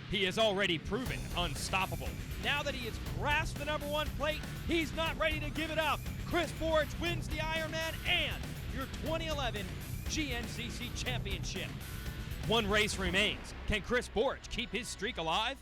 He has already proven unstoppable. Now that he has grasped the #1 plate, he's not ready to give it up. Chris Borich wins the Ironman and your 2011 GNCC Championship. One race remains. Can Chris Borich keep his streak alive?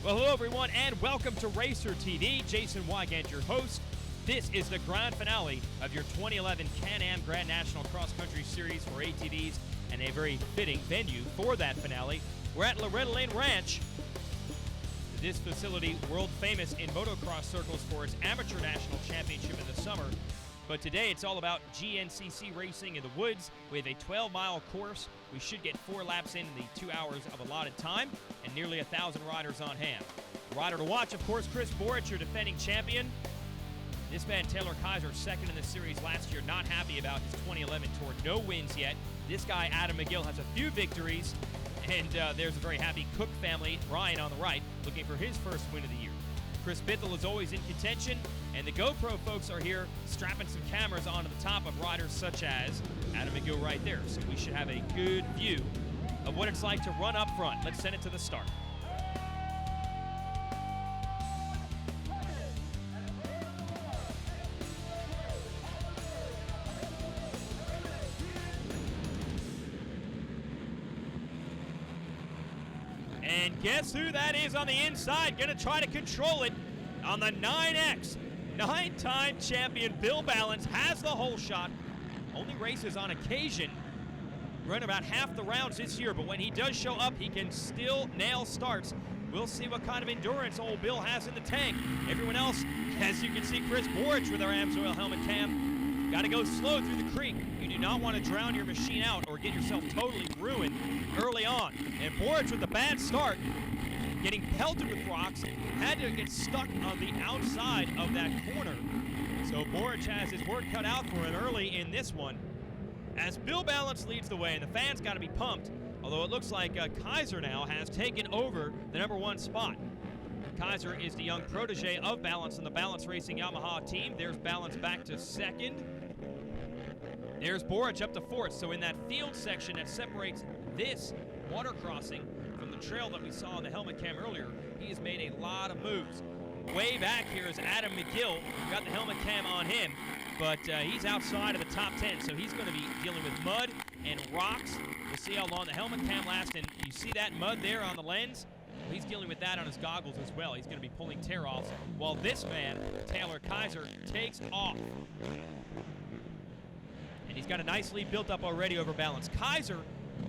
Well, hello everyone, and welcome to Racer TV. Jason Wygant, your host. This is the grand finale of your 2011 Can-Am Grand National Cross Country Series for ATVs, and a very fitting venue for that finale. We're at Loretta Lynn Ranch. This facility, world famous in motocross circles for its amateur national championship in the summer. But today it's all about GNCC racing in the woods with a 12-mile course. We should get 4 laps in the 2 hours of allotted time and nearly 1,000 riders on hand. Rider to watch, of course, Chris Borich, your defending champion. This man, Taylor Kaiser, second in the series last year, not happy about his 2011 tour. No wins yet. This guy, Adam McGill, has a few victories. And there's a very happy Cook family, Ryan on the right, looking for his first win of the year. Chris Bithell is always in contention, and the GoPro folks are here strapping some cameras onto the top of riders such as Adam McGill right there. So we should have a good view of what it's like to run up front. Let's send it to the start. And guess who that is on the inside? Gonna try to control it on the 9X. 9-time champion Bill Balance has the hole shot. Only races on occasion. Run about half the rounds this year, but when he does show up, he can still nail starts. We'll see what kind of endurance old Bill has in the tank. Everyone else, as you can see, Chris Borich with our AMSOIL helmet cam. Got to go slow through the creek. You do not want to drown your machine out or get yourself totally ruined early on. And Borich with a bad start, getting pelted with rocks, had to get stuck on the outside of that corner. So Borich has his work cut out for him early in this one. As Bill Balance leads the way, and the fans got to be pumped, although it looks like Kaiser now has taken over the #1 spot. Kaiser is the young protege of Balance on the Balance Racing Yamaha team. There's Balance back to second. There's Borich up to fourth. So in that field section that separates this water crossing from the trail that we saw in the helmet cam earlier, he has made a lot of moves. Way back here is Adam McGill. We've got the helmet cam on him, but he's outside of the top 10, so he's going to be dealing with mud and rocks. We'll see how long the helmet cam lasts, and you see that mud there on the lens? Well, he's dealing with that on his goggles as well. He's going to be pulling tear-offs while this man, Taylor Kaiser, takes off. And he's got a nice lead built up already over Balance. Kaiser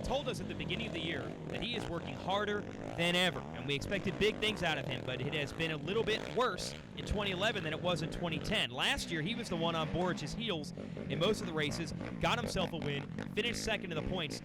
told us at the beginning of the year that he is working harder than ever, and we expected big things out of him, but it has been a little bit worse in 2011 than it was in 2010. Last year, he was the one on Borich's heels in most of the races, got himself a win, finished second in the points.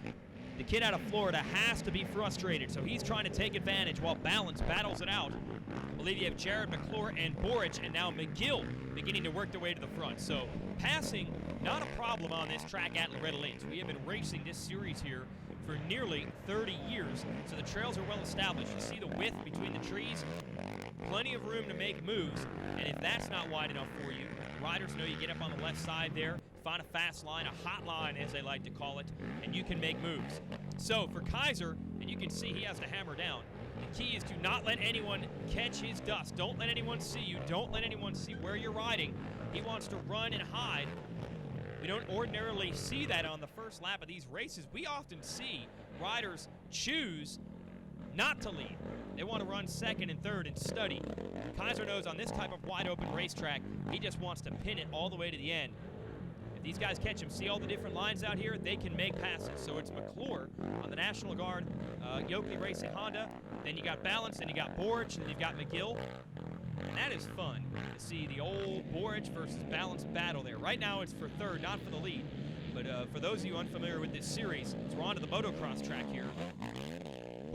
The kid out of Florida has to be frustrated, so he's trying to take advantage while Balance battles it out. I believe you have Jared McClure and Borich, and now McGill beginning to work their way to the front. So passing, not a problem on this track at Loretta Lynn. We have been racing this series here for nearly 30 years, so the trails are well established. You see the width between the trees, plenty of room to make moves, and if that's not wide enough for you, riders know you get up on the left side there, find a fast line, a hot line as they like to call it, and you can make moves. So for Kaiser, and you can see he has to hammer down, the key is to not let anyone catch his dust. Don't let anyone see you. Don't let anyone see where you're riding. He wants to run and hide. We don't ordinarily see that on the first lap of these races. We often see riders choose not to lead. They want to run second and third and study. Kaiser knows on this type of wide open racetrack, he just wants to pin it all the way to the end. If these guys catch him, see all the different lines out here, they can make passes. So it's McClure on the National Guard, Yoakley Racing Honda. Then you got Balance, then you got Borich, and then you've got McGill. And that is fun to see the old Borich versus Balance battle there. Right now it's for third, not for the lead. But for those of you unfamiliar with this series, we're on to the motocross track here.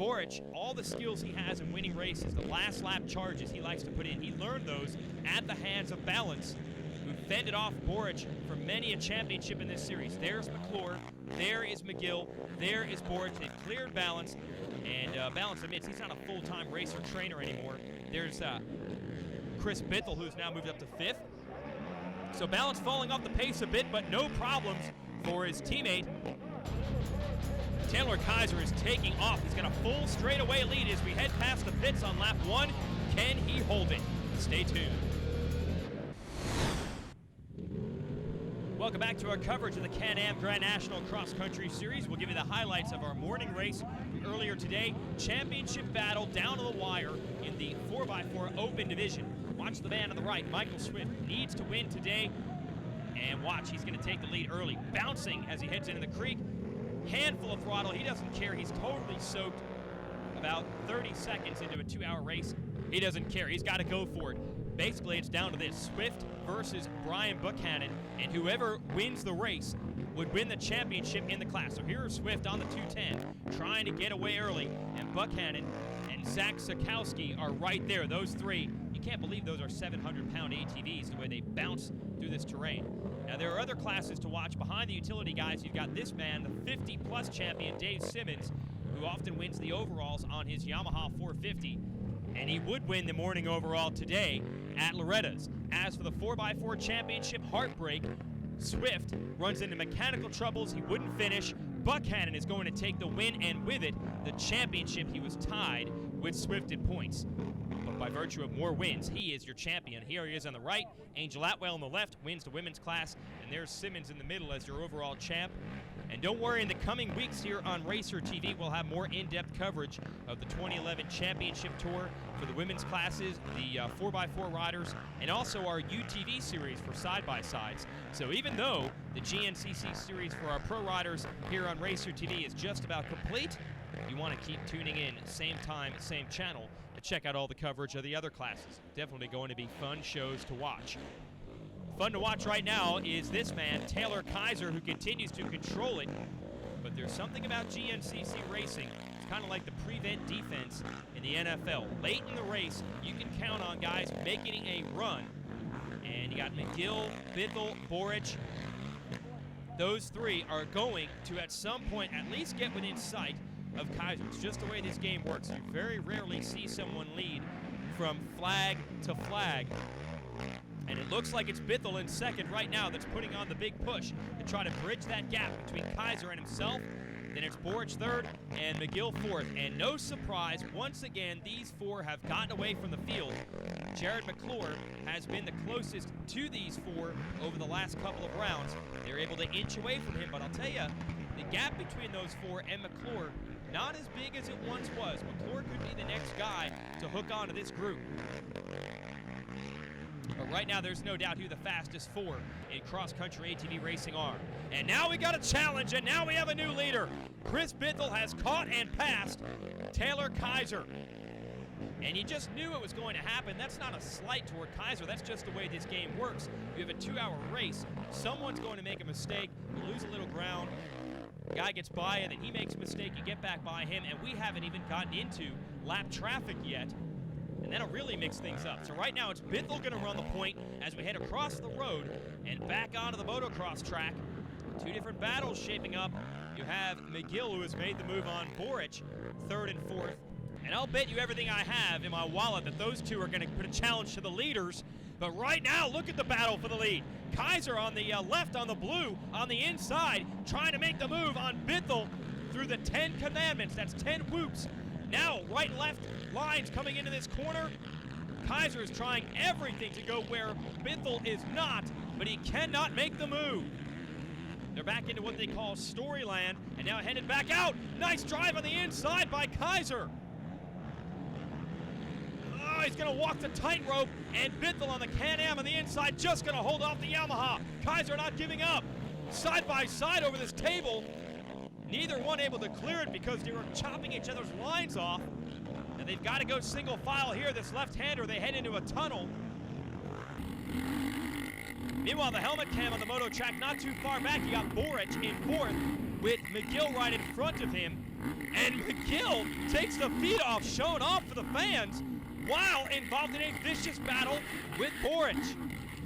Boric, all the skills he has in winning races, the last lap charges he likes to put in, he learned those at the hands of Balance, who fended off Boric for many a championship in this series. There's McClure, there is McGill, there is Boric. They've cleared Balance, and Balance admits he's not a full-time racer trainer anymore. There's Chris Bithell, who's now moved up to 5th. So Balance falling off the pace a bit, but no problems for his teammate. Taylor Kaiser is taking off. He's got a full straightaway lead as we head past the pits on lap 1. Can he hold it? Stay tuned. Welcome back to our coverage of the Can-Am Grand National Cross Country Series. We'll give you the highlights of our morning race earlier today. Championship battle down to the wire in the 4x4 Open Division. Watch the man on the right, Michael Swift, needs to win today. And watch, he's going to take the lead early, bouncing as he heads into the creek. Handful of throttle, he doesn't care. He's totally soaked. About 30 seconds into a 2-hour race, he doesn't care. He's got to go for it. Basically, it's down to this: Swift versus Brian Buchanan, and whoever wins the race would win the championship in the class. So here is Swift on the 210, trying to get away early, and Buchanan and Zach Sikowski are right there. Those three, you can't believe those are 700-pound ATVs, the way they bounce through this terrain. Now, there are other classes to watch. Behind the utility guys, you've got this man, the 50-plus champion, Dave Simmons, who often wins the overalls on his Yamaha 450, and he would win the morning overall today at Loretta's. As for the 4x4 championship heartbreak, Swift runs into mechanical troubles. He wouldn't finish. Buchanan is going to take the win, and with it, the championship. He was tied with Swift in points. But by virtue of more wins, he is your champion. Here he is on the right. Angel Atwell on the left wins the women's class, and there's Simmons in the middle as your overall champ. And don't worry, in the coming weeks here on Racer TV, we'll have more in-depth coverage of the 2011 Championship Tour for the women's classes, the 4x4 riders, and also our UTV series for side-by-sides. So even though the GNCC series for our pro riders here on Racer TV is just about complete, you want to keep tuning in same time, same channel to check out all the coverage of the other classes. Definitely going to be fun shows to watch. Fun to watch right now is this man, Taylor Kaiser, who continues to control it. But there's something about GNCC racing. It's kind of like the prevent defense in the NFL. Late in the race, you can count on guys making a run. And you got McGill, Bithell, Boric. Those three are going to, at some point, at least get within sight of Kaiser. It's just the way this game works. You very rarely see someone lead from flag to flag. And it looks like it's Bithell in second right now that's putting on the big push to try to bridge that gap between Kaiser and himself. Then it's Boric third and McGill fourth. And no surprise, once again, these four have gotten away from the field. Jared McClure has been the closest to these four over the last couple of rounds. They're able to inch away from him, but I'll tell you, the gap between those four and McClure, not as big as it once was. McClure could be the next guy to hook onto this group. But right now, there's no doubt who the fastest four in cross-country ATV racing are. And now we got a challenge, and now we have a new leader. Chris Bithell has caught and passed Taylor Kaiser. And you just knew it was going to happen. That's not a slight toward Kaiser. That's just the way this game works. You have a 2-hour race. Someone's going to make a mistake. You lose a little ground. The guy gets by, and then he makes a mistake. You get back by him, and we haven't even gotten into lap traffic yet. And that'll really mix things up. So right now, it's Bithell going to run the point as we head across the road and back onto the motocross track. Two different battles shaping up. You have McGill, who has made the move on Boric, third and fourth. And I'll bet you everything I have in my wallet that those two are going to put a challenge to the leaders. But right now, look at the battle for the lead. Kaiser on the left on the blue, on the inside, trying to make the move on Bithell through the 10 commandments. That's 10 whoops. Now, right and left lines coming into this corner. Kaiser is trying everything to go where Bithell is not, but he cannot make the move. They're back into what they call Storyland, and now headed back out. Nice drive on the inside by Kaiser. Oh, he's going to walk the tightrope, and Bithell on the Can-Am on the inside just going to hold off the Yamaha. Kaiser not giving up. Side by side over this table. Neither one able to clear it because they were chopping each other's lines off. And they've got to go single file here. This left-hander, they head into a tunnel. Meanwhile, the helmet cam on the moto track not too far back. You got Boric in fourth with McGill right in front of him. And McGill takes the feet off, showing off for the fans, while involved in a vicious battle with Boric.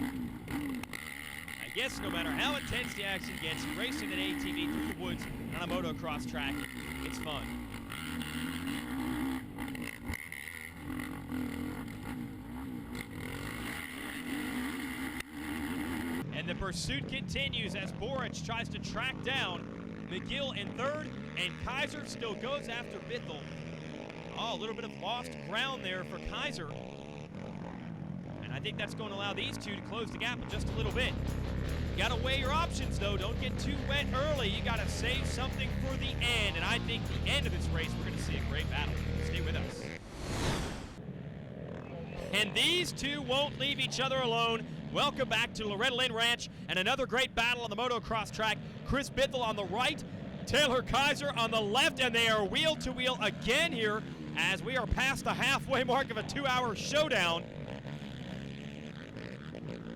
I guess no matter how intense the action gets, racing an ATV through the woods on a motocross track, it's fun. And the pursuit continues as Boric tries to track down McGill in third, and Kaiser still goes after Bithell. Oh, a little bit of lost ground there for Kaiser. And I think that's going to allow these two to close the gap just a little bit. You got to weigh your options, though. Don't get too wet early. You got to save something for the end. And I think the end of this race, we're going to see a great battle. Stay with us. And these two won't leave each other alone. Welcome back to Loretta Lynn Ranch and another great battle on the motocross track. Chris Bithell on the right, Taylor Kaiser on the left, and they are wheel to wheel again here as we are past the halfway mark of a 2-hour showdown.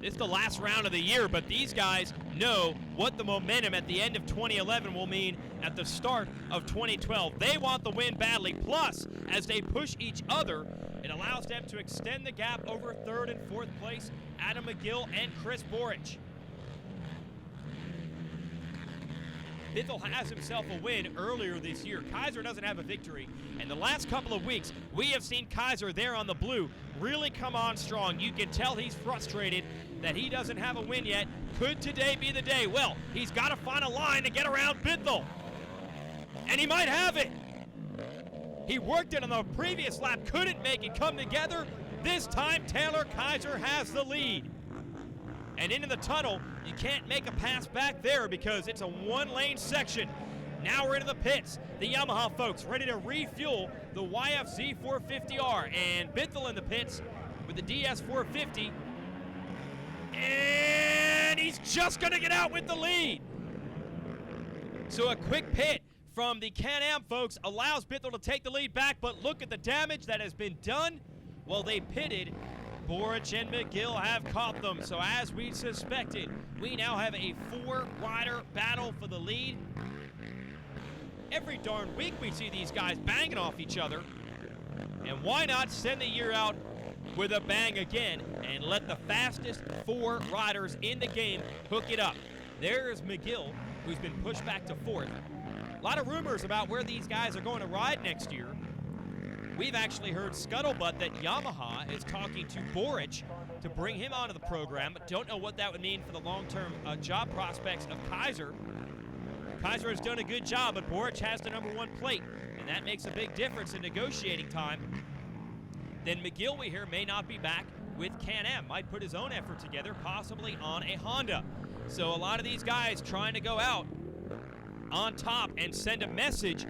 It's the last round of the year, but these guys know what the momentum at the end of 2011 will mean at the start of 2012. They want the win badly, plus as they push each other, it allows them to extend the gap over third and fourth place, Adam McGill and Chris Boric. Bithell has himself a win earlier this year. Kaiser doesn't have a victory. And the last couple of weeks, we have seen Kaiser there on the blue really come on strong. You can tell he's frustrated that he doesn't have a win yet. Could today be the day? Well, he's got to find a line to get around Bithell. And he might have it. He worked it on the previous lap, couldn't make it come together. This time, Taylor Kaiser has the lead. And into the tunnel, you can't make a pass back there because it's a one-lane section. Now we're into the pits. The Yamaha folks ready to refuel the YFZ 450R. And Bithell in the pits with the DS 450. And he's just going to get out with the lead. So a quick pit from the Can-Am folks allows Bithell to take the lead back, but look at the damage that has been done. Well, they pitted. Boric and McGill have caught them. So as we suspected, we now have a 4-rider battle for the lead. Every darn week we see these guys banging off each other. And why not send the year out with a bang again and let the fastest 4 riders in the game hook it up. There's McGill, who's been pushed back to 4th. A lot of rumors about where these guys are going to ride next year. We've actually heard scuttlebutt that Yamaha is talking to Boric to bring him onto the program, but don't know what that would mean for the long-term job prospects of Kaiser. Kaiser has done a good job, but Boric has the #1 plate, and that makes a big difference in negotiating time. Then McGill, we hear, may not be back with Can-Am. Might put his own effort together, possibly on a Honda. So a lot of these guys trying to go out on top and send a message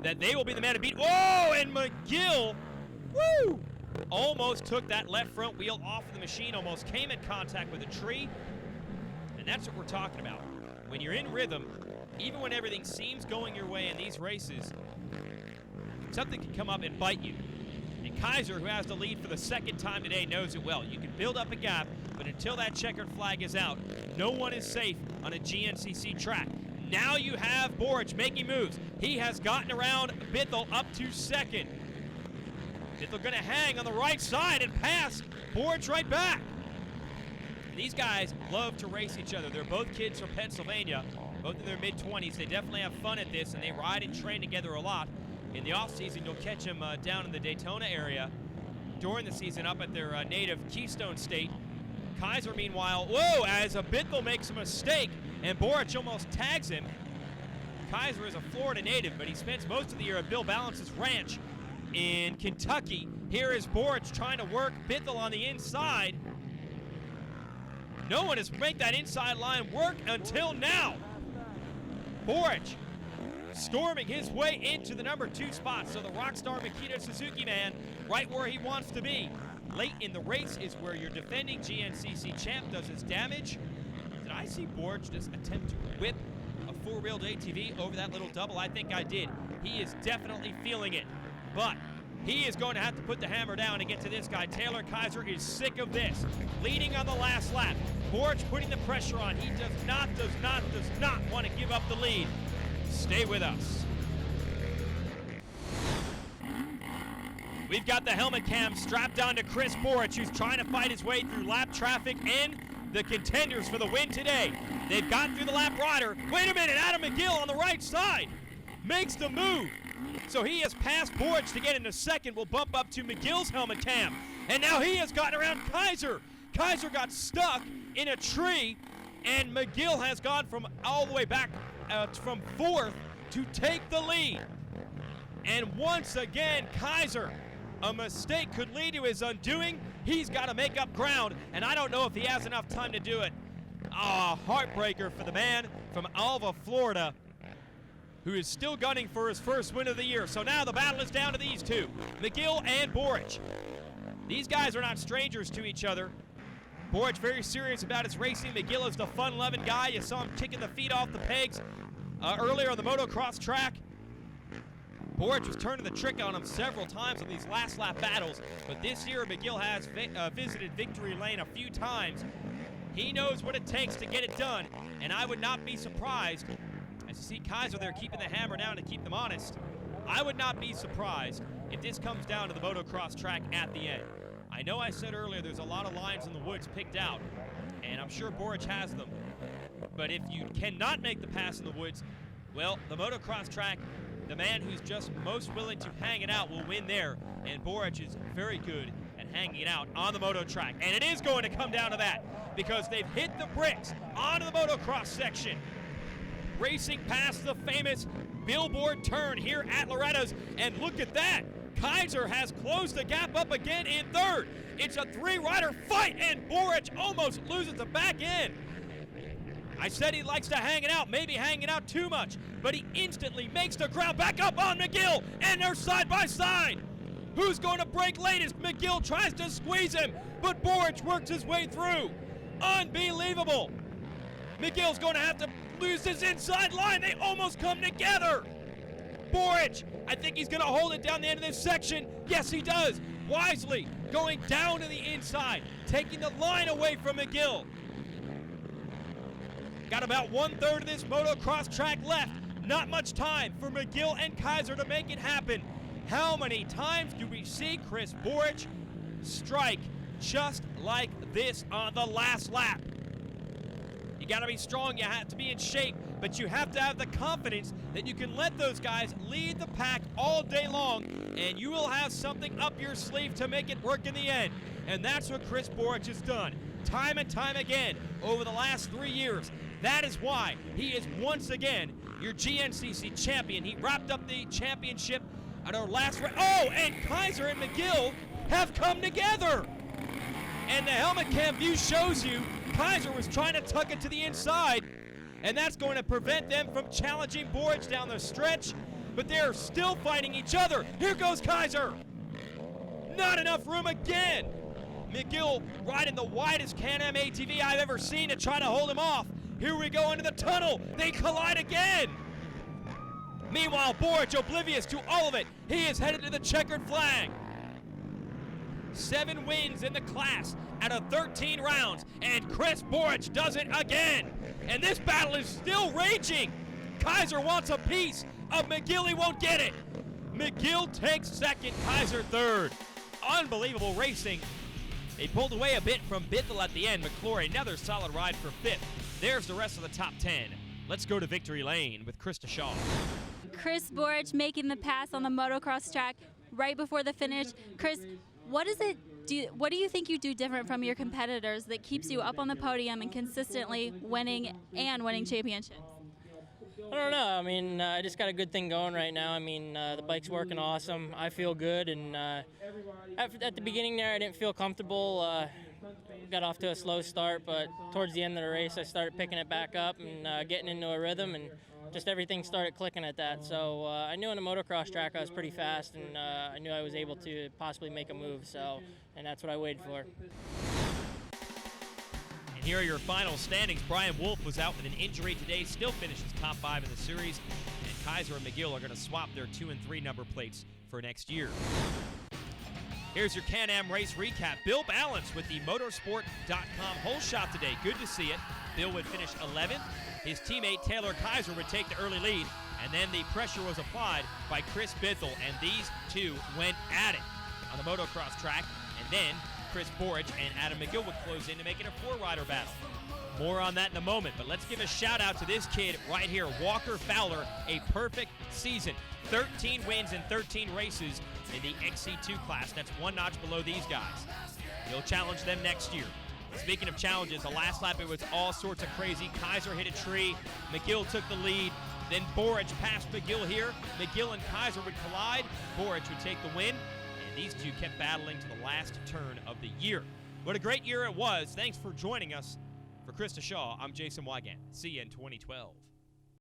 that they will be the man to beat. Oh, and McGill, woo, almost took that left front wheel off of the machine, almost came in contact with a tree. And that's what we're talking about. When you're in rhythm, even when everything seems going your way in these races, something can come up and bite you. And Kaiser, who has the lead for the second time today, knows it well. You can build up a gap, but until that checkered flag is out, no one is safe on a GNCC track. Now you have Boric making moves. He has gotten around Bithell up to second. Bithell going to hang on the right side and pass Boric right back. These guys love to race each other. They're both kids from Pennsylvania, both in their mid-20s. They definitely have fun at this, and they ride and train together a lot. In the off-season, you'll catch them down in the Daytona area. During the season, up at their native Keystone State. Kaiser, meanwhile, whoa, as a Bithell makes a mistake, and Boric almost tags him. Kaiser is a Florida native, but he spends most of the year at Bill Balance's ranch in Kentucky. Here is Boric trying to work Bithell on the inside. No one has made that inside line work until now. Boric storming his way into the #2 spot. So the Rockstar Makita Suzuki man right where he wants to be. Late in the race is where your defending GNCC champ does his damage. Did I see Boric just attempt to whip a 4-wheeled ATV over that little double? I think I did. He is definitely feeling it. But he is going to have to put the hammer down to get to this guy. Taylor Kaiser is sick of this. Leading on the last lap. Boric putting the pressure on. He does not want to give up the lead. Stay with us. We've got the helmet cam strapped on to Chris Borich, who's trying to fight his way through lap traffic and the contenders for the win today. They've gotten through the lap rider. Wait a minute, Adam McGill on the right side makes the move. So he has passed Borich to get into second. Will bump up to McGill's helmet cam. And now he has gotten around Kaiser. Kaiser got stuck in a tree, and McGill has gone from all the way back from fourth to take the lead. And once again, Kaiser, a mistake could lead to his undoing. He's got to make up ground, and I don't know if he has enough time to do it. Heartbreaker for the man from Alva, Florida, who is still gunning for his first win of the year. So now the battle is down to these two, McGill and Borich. These guys are not strangers to each other. Borich very serious about his racing. McGill is the fun-loving guy. You saw him kicking the feet off the pegs earlier on the motocross track. Borich was turning the trick on him several times in these last lap battles, but this year McGill has visited victory lane a few times. He knows what it takes to get it done, and I would not be surprised, as you see Kaiser there keeping the hammer down to keep them honest, I would not be surprised if this comes down to the motocross track at the end. I know I said earlier there's a lot of lines in the woods picked out, and I'm sure Borich has them, but if you cannot make the pass in the woods, well, the motocross track, the man who's just most willing to hang it out will win there, and Borich is very good at hanging it out on the moto track. And it is going to come down to that, because they've hit the bricks onto the motocross section, racing past the famous billboard turn here at Loretta's, and look at that. Kaiser has closed the gap up again in third. It's a three-rider fight, and Borich almost loses the back end. I said he likes to hang it out, maybe hanging out too much, but he instantly makes the ground back up on McGill, and they're side by side. Who's going to break latest? McGill tries to squeeze him, but Borich works his way through. Unbelievable. McGill's going to have to lose his inside line. They almost come together. Borich, I think he's going to hold it down the end of this section. Yes, he does. Wisely going down to the inside, taking the line away from McGill. Got about 1/3 of this motocross track left. Not much time for McGill and Kaiser to make it happen. How many times do we see Chris Borich strike just like this on the last lap? You got to be strong, you have to be in shape, but you have to have the confidence that you can let those guys lead the pack all day long, and you will have something up your sleeve to make it work in the end. And that's what Chris Borich has done time and time again over the last 3 years. That is why he is once again your GNCC champion. He wrapped up the championship at our last race. Oh, and Kaiser and McGill have come together. And the helmet cam view shows you Kaiser was trying to tuck it to the inside, and that's going to prevent them from challenging Borich down the stretch, but they're still fighting each other. Here goes Kaiser. Not enough room again. McGill riding the widest Can-Am ATV I've ever seen to try to hold him off. Here we go into the tunnel. They collide again. Meanwhile, Borich, oblivious to all of it, he is headed to the checkered flag. 7 wins in the class out of 13 rounds, and Chris Borich does it again. And this battle is still raging. Kaiser wants a piece of McGill. He won't get it. McGill takes second, Kaiser third. Unbelievable racing. They pulled away a bit from Bithell at the end. McClory, another solid ride for fifth. There's the rest of the top 10. Let's go to victory lane with Krista Shaw. Chris Borich making the pass on the motocross track right before the finish. Chris, what do you think you do different from your competitors that keeps you up on the podium and consistently winning championships? I don't know. I mean, I just got a good thing going right now. I mean, the bike's working awesome. I feel good, and at the beginning there, I didn't feel comfortable. Got off to a slow start, but towards the end of the race, I started picking it back up and getting into a rhythm, and just everything started clicking at that. So I knew on the motocross track I was pretty fast, and I knew I was able to possibly make a move. And that's what I waited for. And here are your final standings. Brian Wolf was out with an injury today, still finishes top 5 in the series, and Kaiser and McGill are going to swap their 2 and 3 number plates for next year. Here's your Can-Am race recap. Bill Balance with the motorsport.com whole shot today. Good to see it. Bill would finish 11th. His teammate Taylor Kaiser would take the early lead, and then the pressure was applied by Chris Bithell, and these two went at it. on the motocross track, and then Chris Borich and Adam McGill would close in to make it a 4-rider battle. More on that in a moment, but let's give a shout out to this kid right here, Walker Fowler, a perfect season. 13 wins in 13 races in the XC2 class. That's one notch below these guys. He'll challenge them next year. Speaking of challenges, the last lap it was all sorts of crazy. Kaiser hit a tree, McGill took the lead, then Borich passed McGill here. McGill and Kaiser would collide, Borich would take the win, and these two kept battling to the last turn of the year. What a great year it was. Thanks for joining us. For Krista Shaw, I'm Jason Wygant. See you in 2012.